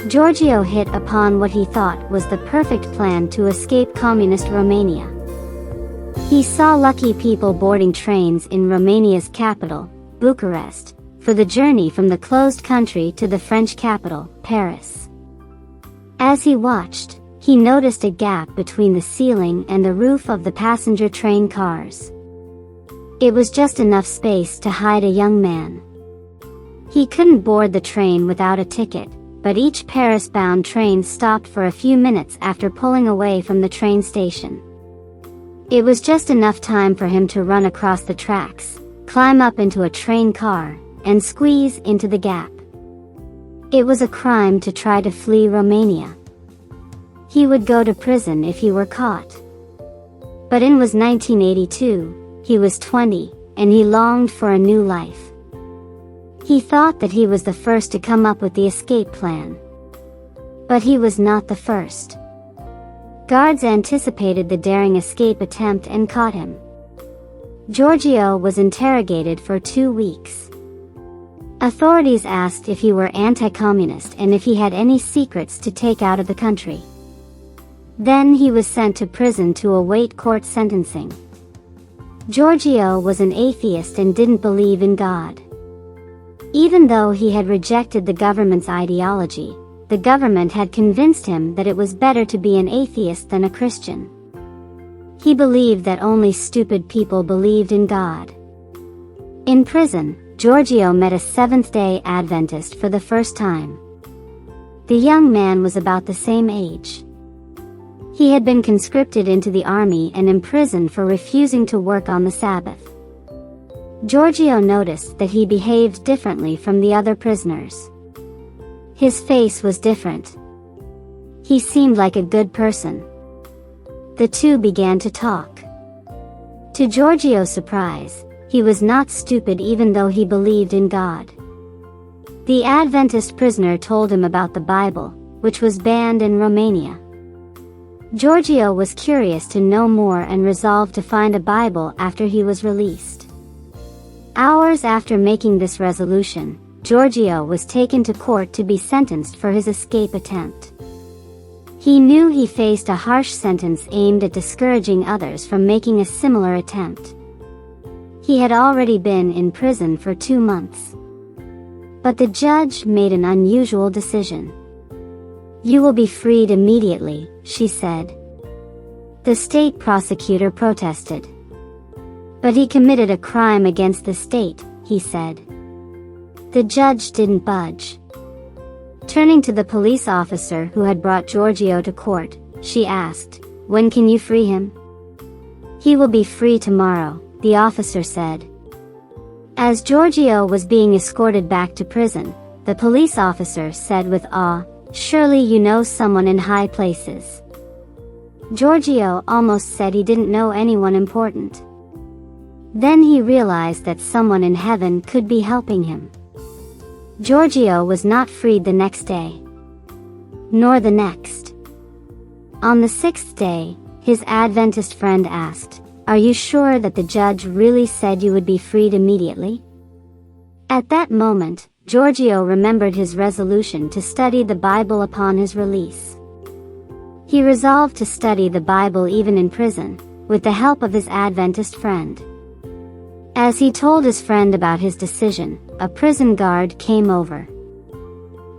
Georgio hit upon what he thought was the perfect plan to escape communist Romania. He saw lucky people boarding trains in Romania's capital, Bucharest, for the journey from the closed country to the French capital, Paris. As he watched, he noticed a gap between the ceiling and the roof of the passenger train cars. It was just enough space to hide a young man. He couldn't board the train without a ticket, but each Paris-bound train stopped for a few minutes after pulling away from the train station. It was just enough time for him to run across the tracks, climb up into a train car, and squeeze into the gap. It was a crime to try to flee Romania. He would go to prison if he were caught. But it was 1982, he was 20, and he longed for a new life. He thought that he was the first to come up with the escape plan. But he was not the first. Guards anticipated the daring escape attempt and caught him. Georgio was interrogated for 2 weeks. Authorities asked if he were anti-communist and if he had any secrets to take out of the country. Then he was sent to prison to await court sentencing. Georgio was an atheist and didn't believe in God. Even though he had rejected the government's ideology, the government had convinced him that it was better to be an atheist than a Christian. He believed that only stupid people believed in God. In prison, Georgio met a Seventh-day Adventist for the first time. The young man was about the same age. He had been conscripted into the army and imprisoned for refusing to work on the Sabbath. Georgio noticed that he behaved differently from the other prisoners. His face was different. He seemed like a good person. The two began to talk. To Georgio's surprise, he was not stupid even though he believed in God. The Adventist prisoner told him about the Bible, which was banned in Romania. Georgio was curious to know more and resolved to find a Bible after he was released. Hours after making this resolution, Georgio was taken to court to be sentenced for his escape attempt. He knew he faced a harsh sentence aimed at discouraging others from making a similar attempt. He had already been in prison for 2 months. But the judge made an unusual decision. "You will be freed immediately," she said. The state prosecutor protested. "But he committed a crime against the state," he said. The judge didn't budge. Turning to the police officer who had brought Georgio to court, she asked, "When can you free him?" "He will be free tomorrow," the officer said. As Georgio was being escorted back to prison, the police officer said with awe, "Surely you know someone in high places." Georgio almost said he didn't know anyone important. Then he realized that someone in heaven could be helping him. Georgio was not freed the next day. Nor the next. On the 6th day, his Adventist friend asked, "Are you sure that the judge really said you would be freed immediately?" At that moment, Georgio remembered his resolution to study the Bible upon his release. He resolved to study the Bible even in prison, with the help of his Adventist friend. As he told his friend about his decision, a prison guard came over.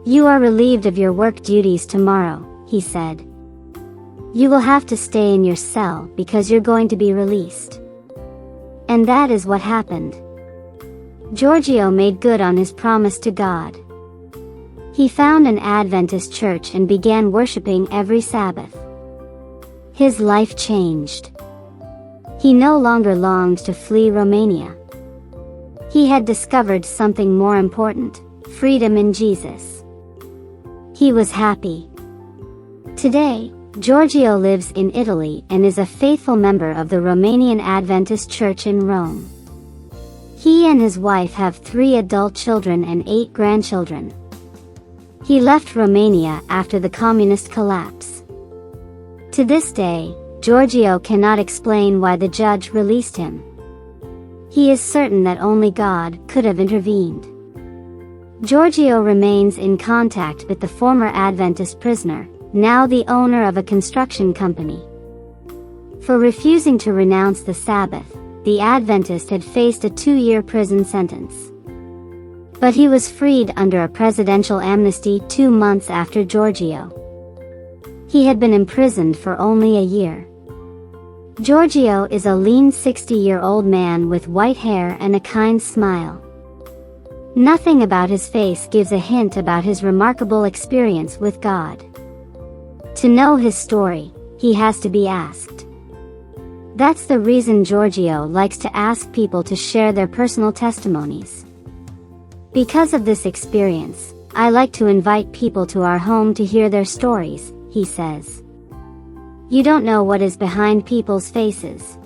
"You are relieved of your work duties tomorrow," he said. "You will have to stay in your cell because you're going to be released." And that is what happened. Georgio made good on his promise to God. He found an Adventist church and began worshiping every Sabbath. His life changed. He no longer longed to flee Romania. He had discovered something more important, freedom in Jesus. He was happy. Today, Georgio lives in Italy and is a faithful member of the Romanian Adventist Church in Rome. He and his wife have 3 adult children and 8 grandchildren. He left Romania after the communist collapse. To this day, Georgio cannot explain why the judge released him. He is certain that only God could have intervened. Georgio remains in contact with the former Adventist prisoner, now the owner of a construction company. For refusing to renounce the Sabbath, the Adventist had faced a 2-year prison sentence. But he was freed under a presidential amnesty 2 months after Georgio. He had been imprisoned for only a year. Georgio is a lean 60-year-old man with white hair and a kind smile. Nothing about his face gives a hint about his remarkable experience with God. To know his story, he has to be asked. That's the reason Georgio likes to ask people to share their personal testimonies. Because of this experience, I like to invite people to our home to hear their stories, he says. You don't know what is behind people's faces.